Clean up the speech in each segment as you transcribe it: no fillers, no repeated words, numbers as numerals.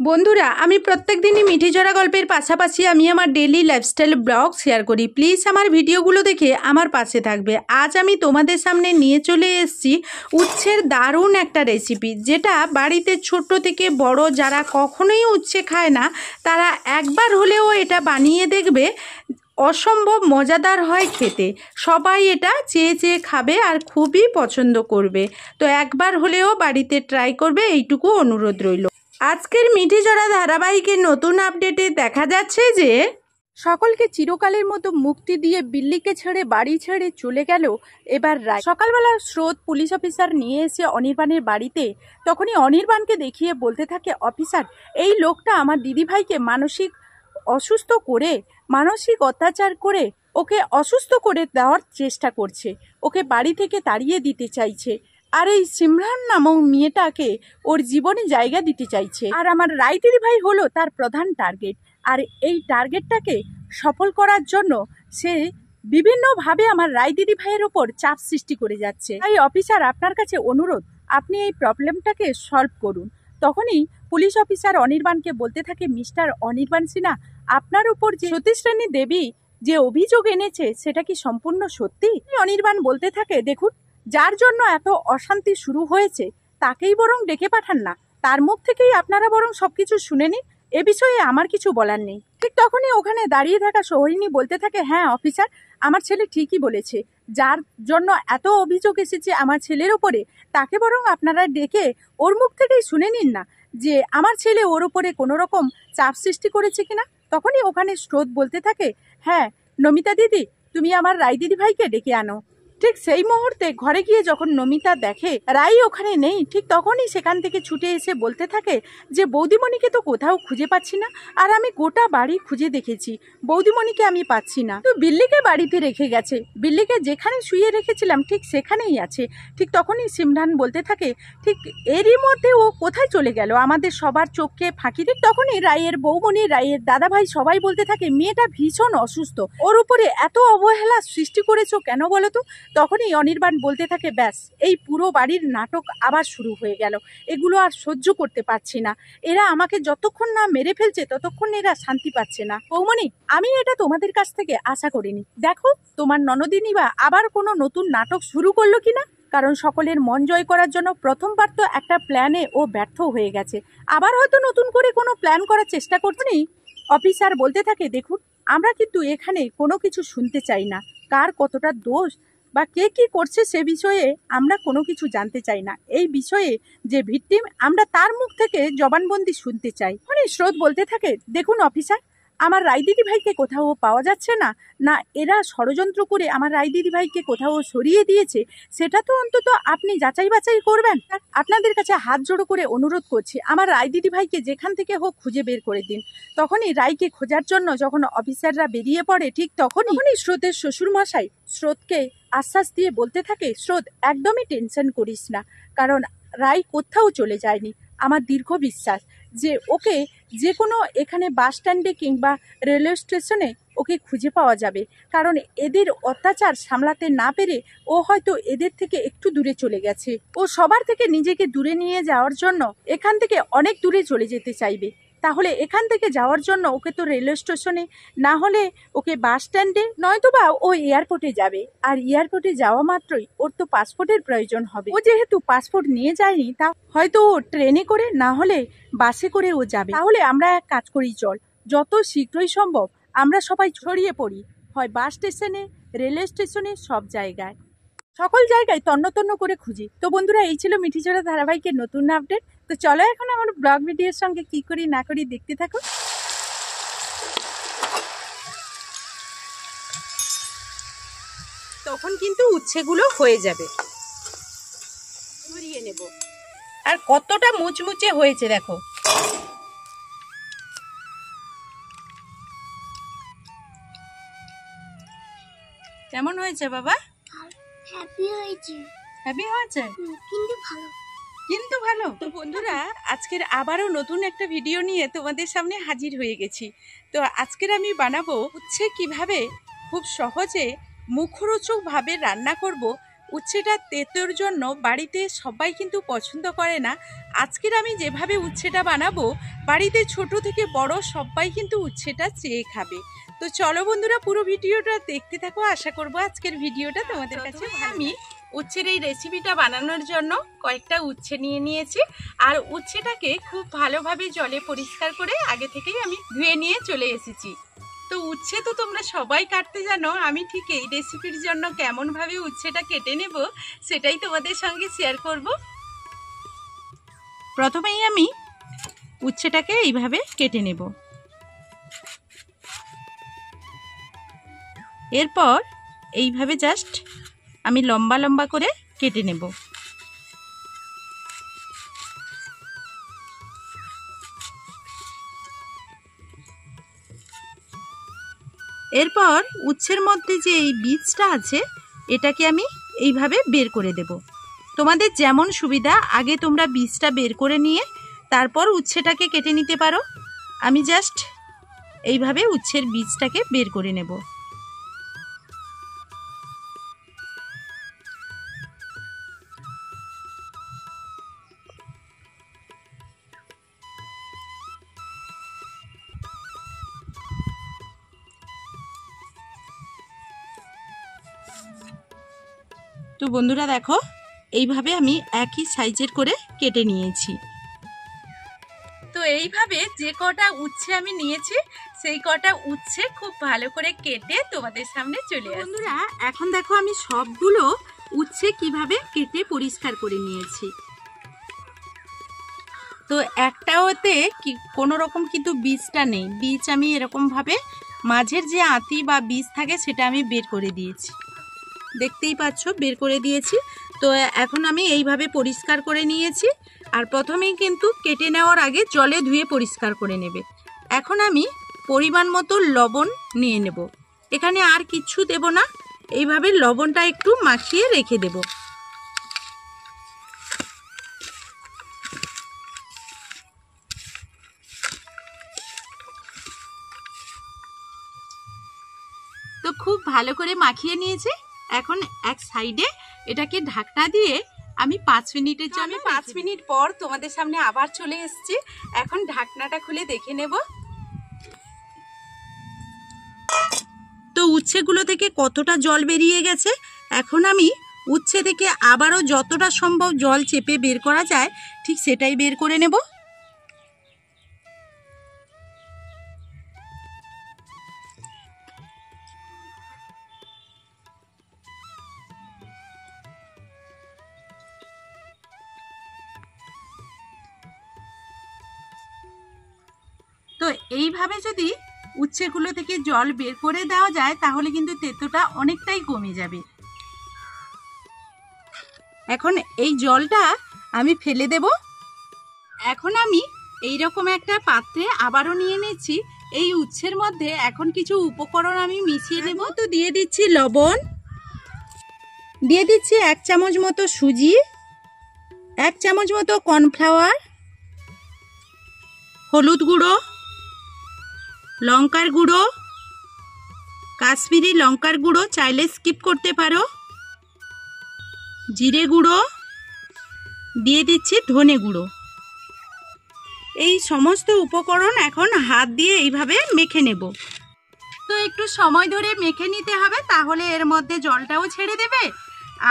বন্ধুরা, আমি প্রত্যেক দিনই মিঠিঝরা গল্পের পাশাপাশি আমি আমার ডেইলি লাইফস্টাইল ব্লগ শেয়ার করি। প্লিজ আমার ভিডিওগুলো দেখে আমার পাশে থাকবে। আজ আমি তোমাদের সামনে নিয়ে চলে এসেছি উচ্ছের দারুণ একটা রেসিপি, যেটা বাড়িতে ছোট থেকে বড় যারা কখনোই উচ্ছে খায় না তারা একবার হলেও এটা বানিয়ে দেখবে। অসম্ভব মজাদার হয় খেতে, সবাই এটা চেয়ে চেয়ে খাবে আর খুবই পছন্দ করবে। তো একবার হলেও বাড়িতে ট্রাই করবে, এইটুকু অনুরোধ রইল। আজকের মিঠিঝরা ধারাবাহিকের নতুন আপডেটে দেখা যাচ্ছে যে সকলকে চিরকালের মতো মুক্তি দিয়ে বিল্লিকে ছেড়ে বাড়ি ছেড়ে চলে গেল এবার রায়। সকালবেলা স্রোত পুলিশ অফিসার নিয়ে এসে অনির্বাণের বাড়িতে, তখনই অনির্বাণকে দেখিয়ে বলতে থাকে, অফিসার, এই লোকটা আমার দিদিভাইকে মানসিক অসুস্থ করে, মানসিক অত্যাচার করে ওকে অসুস্থ করে দেওয়ার চেষ্টা করছে, ওকে বাড়ি থেকে তাড়িয়ে দিতে চাইছে, আর এই সিমরান নামক মেয়েটাকে ওর জীবনে জায়গা দিতে চাইছে, আর আমার রায় দিদিভাই হলো তার প্রধান টার্গেট। আর এই টার্গেটটাকে সফল করার জন্য সে বিভিন্নভাবে আমার রায় দিদিভাইয়ের ওপর চাপ সৃষ্টি করে যাচ্ছে। তাই অফিসার, আপনার কাছে অনুরোধ, আপনি এই প্রবলেমটাকে সলভ করুন। তখনই পুলিশ অফিসার অনির্বাণকে বলতে থাকে, মিস্টার অনির্বাণ সিনহা, আপনার উপর যে সতীশ্রেণী দেবী যে অভিযোগ এনেছে সেটা কি সম্পূর্ণ সত্যি? অনির্বাণ বলতে থাকে, দেখুন, যার জন্য এত অশান্তি শুরু হয়েছে তাকেই বরং ডেকে পাঠান না, তার মুখ থেকেই আপনারা বরং সবকিছু শুনে নিন, এ বিষয়ে আমার কিছু বলার নেই। ঠিক তখনই ওখানে দাঁড়িয়ে থাকা সোহিনী বলতে থাকে, হ্যাঁ অফিসার, আমার ছেলে ঠিকই বলেছে, যার জন্য এত অভিযোগ এসেছে আমার ছেলের ওপরে, তাকে বরং আপনারা ডেকে ওর মুখ থেকেই শুনে নিন না যে আমার ছেলে ওর উপরে কোনো রকম চাপ সৃষ্টি করেছে কিনা। তখনই ওখানে স্রোত বলতে থাকে, হ্যাঁ নমিতা দিদি, তুমি আমার রায় দিদি ভাইকে ডেকে আনো। ঠিক সেই মুহূর্তে ঘরে গিয়ে যখন নমিতা দেখে রাই ওখানে নেই, ঠিক তখনই সেখান থেকে ছুটে এসে বলতে থাকে যে বৌদিমণিকে তো কোথাও খুঁজে পাচ্ছি না, আর আমি গোটা বাড়ি খুঁজে দেখেছি, বৌদিমণিকে আমি পাচ্ছি না। তো বিল্লিকে বাড়িতে রেখে গেছে, বিল্লিকে যেখানে শুয়ে রেখেছিলাম ঠিক সেখানেই আছে। ঠিক তখনই সিমরান বলতে থাকে, ঠিক এরই মধ্যে ও কোথায় চলে গেল, আমাদের সবার চোখকে ফাঁকি। ঠিক তখনই রায়ের বৌমণি, রায়ের দাদাভাই সবাই বলতে থাকে, মেয়েটা ভীষণ অসুস্থ, ওর উপরে এত অবহেলা সৃষ্টি করেছো কেন বলো তো? তখনই অনির্বাণ বলতে থাকে, ব্যাস, এই পুরো বাড়ির নাটক আবার শুরু হয়ে গেল, এগুলো আর সহ্য করতে পারছি না, এরা আমাকে যতক্ষণ না মেরে ফেলছে ততক্ষণ এরা শান্তি পাচ্ছে না। বৌমণি, আমি এটা তোমাদের কাছ থেকে আশা করিনি, দেখো তোমার ননদিনী বা আবার কোনো নতুন নাটক শুরু করলো কিনা, কারণ সকলের মন জয় করার জন্য প্রথমবার তো একটা প্ল্যানে ও ব্যর্থ হয়ে গেছে, আবার হয়তো নতুন করে কোনো প্ল্যান করার চেষ্টা করছেন। অফিসার বলতে থাকে, দেখুন, আমরা কিন্তু এখানে কোনো কিছু শুনতে চাই না, কার কতটা দোষ বা কে কি করছে সে বিষয়ে আমরা কোনো কিছু জানতে চাই না, এই বিষয়ে যে ভিকটিম আমরা তার মুখ থেকে জবানবন্দি শুনতে চাই। মানে স্রোত বলতে থাকে, দেখুন অফিসার, আমার রায় দিদি ভাইকে কোথাও পাওয়া যাচ্ছে না, না এরা ষড়যন্ত্র করে আমার রায় দিদি ভাইকে কোথাও সরিয়ে দিয়েছে, সেটা তো অন্তত আপনি যাচাই বাছাই করবেন। আপনাদের কাছে হাত জোড়ো করে অনুরোধ করছি, আমার রায় দিদি ভাইকে যেখান থেকে হোক খুঁজে বের করে দিন। তখনই রায়কে খোঁজার জন্য যখন অফিসাররা বেরিয়ে পড়ে, ঠিক তখনই স্রোতের শ্বশুরমশাই স্রোতকে আশ্বাস দিয়ে বলতে থাকে, স্রোত, একদমই টেনশন করিস না, কারণ রায় কোথাও চলে যায়নি, আমার দীর্ঘ বিশ্বাস যে ওকে যে কোনো এখানে বাস স্ট্যান্ডে কিংবা রেলওয়ে স্টেশনে ওকে খুঁজে পাওয়া যাবে, কারণ এদের অত্যাচার সামলাতে না পেরে ও হয়তো এদের থেকে একটু দূরে চলে গেছে, ও সবার থেকে নিজেকে দূরে নিয়ে যাওয়ার জন্য এখান থেকে অনেক দূরে চলে যেতে চাইবে। তাহলে এখান থেকে যাওয়ার জন্য ওকে তো রেলওয়ে স্টেশনে, না হলে ওকে বাস স্ট্যান্ডে, নয়তোবা ও এয়ারপোর্টে যাবে, আর এয়ারপোর্টে যাওয়া মাত্রই ওর তো পাসপোর্টের প্রয়োজন হবে, ও যেহেতু পাসপোর্ট নিয়ে যায়নি, তা হয়তো ও ট্রেনে করে না হলে বাসে করে ও যাবে। তাহলে আমরা এক কাজ করি, চল যত শীঘ্রই সম্ভব আমরা সবাই ছড়িয়ে পড়ি, হয় বাস স্টেশনে, রেলওয়ে স্টেশনে, সব জায়গায়, সকল জায়গায় তন্ন তন্ন করে খুঁজি। তো বন্ধুরা, এই ছিল মিঠিঝরা ধারাবাহিকের নতুন আপডেট। তো চলো এখন আমার ব্লগ ভিডিওর সঙ্গে কি করি না করি দেখতে থাকো। তখন কিন্তু উচ্ছেগুলো হয়ে যাবে, ঘুরিয়ে নেব, আর কতটা মুচমুচে হয়েছে দেখো। কেমন হয়েছে বাবা? হ্যাপি হয়েছে, হ্যাপি হয়েছে, কিন্তু ভালো, কিন্তু ভালো। তো বন্ধুরা, আজকের আবারও নতুন একটা ভিডিও নিয়ে তোমাদের সামনে হাজির হয়ে গেছি। তো আজকের আমি বানাবো উচ্ছে কিভাবে খুব সহজে মুখরোচকভাবে রান্না করব, উচ্ছেটা তেতোর জন্য বাড়িতে সবাই কিন্তু পছন্দ করে না। আজকের আমি যেভাবে উচ্ছেটা বানাবো, বাড়িতে ছোট থেকে বড় সবাই কিন্তু উচ্ছেটা চেয়ে খাবে। তো চলো বন্ধুরা, পুরো ভিডিওটা দেখতে থাকো। আশা করবো আজকের ভিডিওটা তোমাদের কাছে ভালো। আমি উচ্ছের এই রেসিপিটা বানানোর জন্য কয়েকটা উচ্ছে নিয়ে নিয়েছি, আর উচ্ছেটাকে খুব ভালোভাবে জলে পরিষ্কার করে আগে থেকেই আমি ধুয়ে নিয়ে চলে এসেছি। তো উচ্ছে তো তোমরা সবাই কাটতে জানো, আমি ঠিক এই রেসিপির জন্য কেমনভাবে উচ্ছেটা কেটে নেব সেটাই তোমাদের সঙ্গে শেয়ার করব। প্রথমেই আমি উচ্ছেটাকে এইভাবে কেটে নেব। এরপর এইভাবে জাস্ট আমি লম্বা লম্বা করে কেটে নেব। এরপর উচ্ছের মধ্যে যে এই বীজটা আছে এটাকে আমি এইভাবে বের করে দেব। তোমাদের যেমন সুবিধা আগে তোমরা বীজটা বের করে নিয়ে তারপর উচ্ছেটাকে কেটে নিতে পারো। আমি জাস্ট এইভাবে উচ্ছের বীজটাকে বের করে নেব। তো বন্ধুরা দেখো, এইভাবে আমি একই সাইজের করে কেটে নিয়েছি। তো এইভাবে যে কটা উচ্ছে আমি নিয়েছি সেই কটা উচ্ছে খুব ভালো করে কেটে তোমাদের সামনে চলে আসি। বন্ধুরা এখন দেখো আমি সবগুলো উচ্ছে কিভাবে কেটে পরিষ্কার করে নিয়েছি। তো একটাওতে কি কোনো রকম কিন্তু বীজটা নেই, বীজ আমি এরকমভাবে মাঝের যে আঁতি বা বীজ থাকে সেটা আমি বের করে দিয়েছি। দেখতেই পাচ্ছ বের করে দিয়েছি। তো এখন আমি এইভাবে পরিষ্কার করে নিয়েছি। আর প্রথমেই কিন্তু কেটে নেওয়ার আগে জলে ধুয়ে পরিষ্কার করে নেবে। এখন আমি পরিমাণ মতো লবণ নিয়ে নেব। এখানে আর কিচ্ছু দেব না, এইভাবে লবণটা একটু মাখিয়ে রেখে দেব। তো খুব ভালো করে মাখিয়ে নিয়েছি। এখন এক সাইডে এটাকে ঢাকনা দিয়ে আমি 5 মিনিটের জন্য 5 মিনিট পর তোমাদের সামনে আবার চলে এসেছি। এখন ঢাকনাটা খুলে দেখে নেব। তো উচ্ছেগুলো থেকে কতটা জল বেরিয়ে গেছে। এখন আমি উচ্ছে থেকে আবারও যতটা সম্ভব জল চেপে বের করা যায় ঠিক সেটাই বের করে নেব। তো এইভাবে যদি উচ্ছেগুলো থেকে জল বের করে দেওয়া যায় তাহলে কিন্তু তেতোটা অনেকটাই কমে যাবে। এখন এই জলটা আমি ফেলে দেব। এখন আমি এই রকম একটা পাত্রে আবারও নিয়ে নিচ্ছি। এই উচ্ছের মধ্যে এখন কিছু উপকরণ আমি মিশিয়ে দেব। তো দিয়ে দিচ্ছি লবণ, দিয়ে দিচ্ছি 1 চামচ মতো সুজি, 1 চামচ মতো কর্নফ্লাওয়ার, হলুদ গুঁড়ো, লঙ্কার গুঁড়ো, কাশ্মীরি লঙ্কার গুঁড়ো চাইলে স্কিপ করতে পারো, জিরে গুঁড়ো, দিয়ে দিচ্ছি ধনে গুঁড়ো। এই সমস্ত উপকরণ এখন হাত দিয়ে এইভাবে মেখে নেব। তো একটু সময় ধরে মেখে নিতে হবে, তাহলে এর মধ্যে জলটাও ছেড়ে দেবে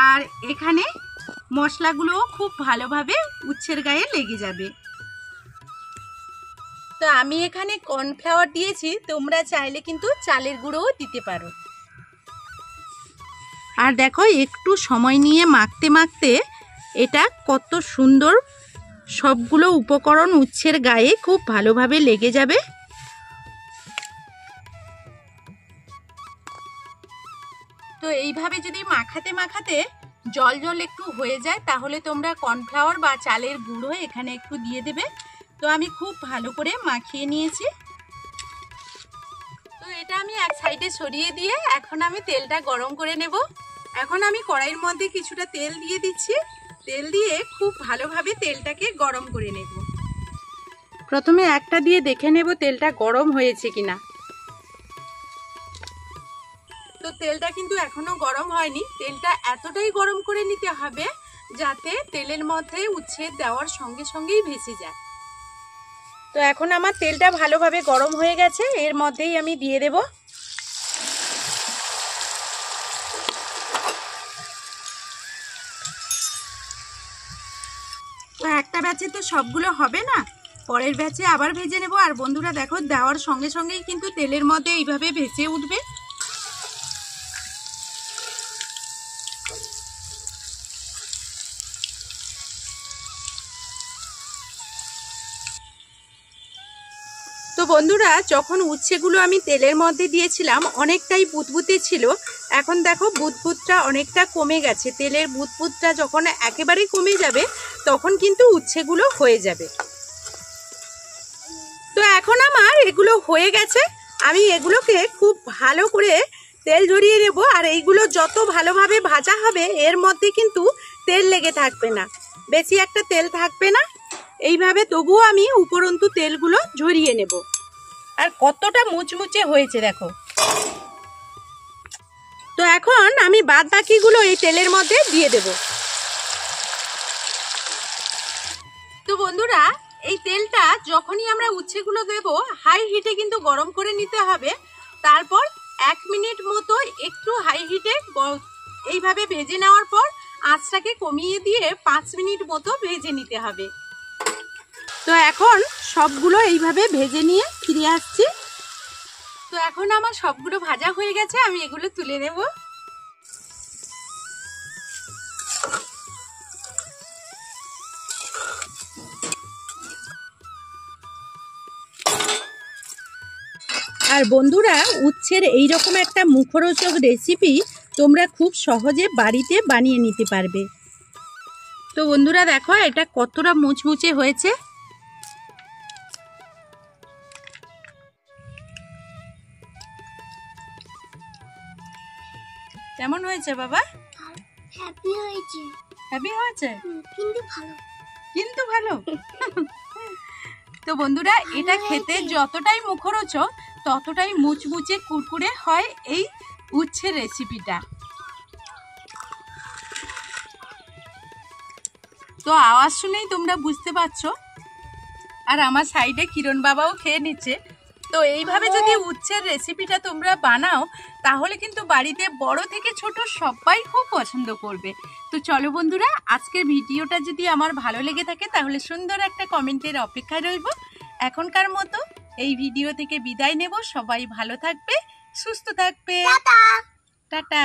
আর এখানে মশলাগুলোও খুব ভালোভাবে উচ্ছের গায়ে লেগে যাবে। তো আমি এখানে কর্নফ্লাওয়ার দিয়েছি, তোমরা চাইলে কিন্তু চালের গুঁড়োও দিতে পারো। আর দেখো একটু সময় নিয়ে মাখতে মাখতে এটা কত সুন্দর সবগুলো উপকরণ উচ্ছের গায়ে খুব ভালোভাবে লেগে যাবে। তো এইভাবে যদি মাখাতে মাখাতে জল জল একটু হয়ে যায় তাহলে তোমরা কর্নফ্লাওয়ার বা চালের গুঁড়ো এখানে একটু দিয়ে দেবে। তো আমি খুব ভালো করে মাখিয়ে নিয়েছি। তো এটা আমি এক সাইডে সরিয়ে দিয়ে এখন আমি তেলটা গরম করে নেব। এখন আমি কড়াইয়ের মধ্যে কিছুটা তেল দিয়ে দিচ্ছি। তেল দিয়ে খুব ভালোভাবে তেলটাকে গরম করে নেব। প্রথমে একটা দিয়ে দেখে নেব তেলটা গরম হয়েছে কিনা। তো তেলটা কিন্তু এখনো গরম হয়নি, তেলটা এতটাই গরম করে নিতে হবে যাতে তেলের মধ্যে উচ্ছে দেওয়ার সঙ্গে সঙ্গেই ভেসে যায়। তো এখন আমার তেলটা ভালোভাবে গরম হয়ে গেছে, এর মধ্যেই আমি দিয়ে দেব। তো একটা ব্যাচে তো সবগুলো হবে না, পরের ব্যাচে আবার ভেজে নেব। আর বন্ধুরা দেখো, দেওয়ার সঙ্গে সঙ্গেই কিন্তু তেলের মধ্যে এইভাবে ভেসে উঠবে। তো বন্ধুরা, যখন উচ্ছেগুলো আমি তেলের মধ্যে দিয়েছিলাম অনেকটাই বুদবুদে ছিল, এখন দেখো বুদবুদটা অনেকটা কমে গেছে। তেলের বুদবুদটা যখন একেবারে কমে যাবে তখন কিন্তু উচ্ছেগুলো হয়ে যাবে। তো এখন আমার এগুলো হয়ে গেছে, আমি এগুলোকে খুব ভালো করে তেল ঝরিয়ে নেব। আর এইগুলো যত ভালোভাবে ভাজা হবে এর মধ্যে কিন্তু তেল লেগে থাকবে না, বেশি একটা তেল থাকবে না। এইভাবে তবুও আমি উপরন্তু তেলগুলো ঝরিয়ে নেব। আর কতটা মুচমুচে হয়েছে দেখো। তো এখন আমি বাদ বাকিগুলো এই তেলের মধ্যে দিয়ে দেব। তো বন্ধুরা, এই তেলটা যখনই আমরা উচ্ছেগুলো দেব হাই হিটে কিন্তু গরম করে নিতে হবে। তারপর 1 মিনিট মতো একটু হাই হিটে এইভাবে ভেজে নেওয়ার পর আঁচটাকে কমিয়ে দিয়ে 5 মিনিট মতো ভেজে নিতে হবে। তো এখন সবগুলো এইভাবে ভেজে নিয়ে ফিরে আসছি। তো এখন আমার সবগুলো ভাজা হয়ে গেছে, আমি এগুলো তুলে নেব। আর বন্ধুরা, উচ্ছের এইরকম একটা মুখরোচক রেসিপি তোমরা খুব সহজে বাড়িতে বানিয়ে নিতে পারবে। তো বন্ধুরা দেখো, এটা কতটা মুচমুচে হয়েছে। কেমন হয়েছে বাবা? হ্যাপি হয়েছে। হ্যাপি হয়েছে? কিন্তু ভালো। কিন্তু ভালো। তো বন্ধুরা, এটা খেতে যতটাই মুখরোচক ততটাই মুচমুচে কুরকুরে হয় এই উচ্ছের রেসিপিটা। তো আওয়াজ শুনেই তোমরা বুঝতে পারছো। আর আমার সাইডে কিরণ বাবাও খেয়ে নিচ্ছে। তো এইভাবে যদি উচ্ছের রেসিপিটা তোমরা বানাও তাহলে কিন্তু বাড়িতে বড় থেকে ছোট সবাই খুব পছন্দ করবে। তো চলো বন্ধুরা, আজকের ভিডিওটা যদি আমার ভালো লেগে থাকে তাহলে সুন্দর একটা কমেন্টের অপেক্ষায় রইব। এখনকার মতো এই ভিডিও থেকে বিদায় নেব। সবাই ভালো থাকবে, সুস্থ থাকবে। টাটা। টাটা।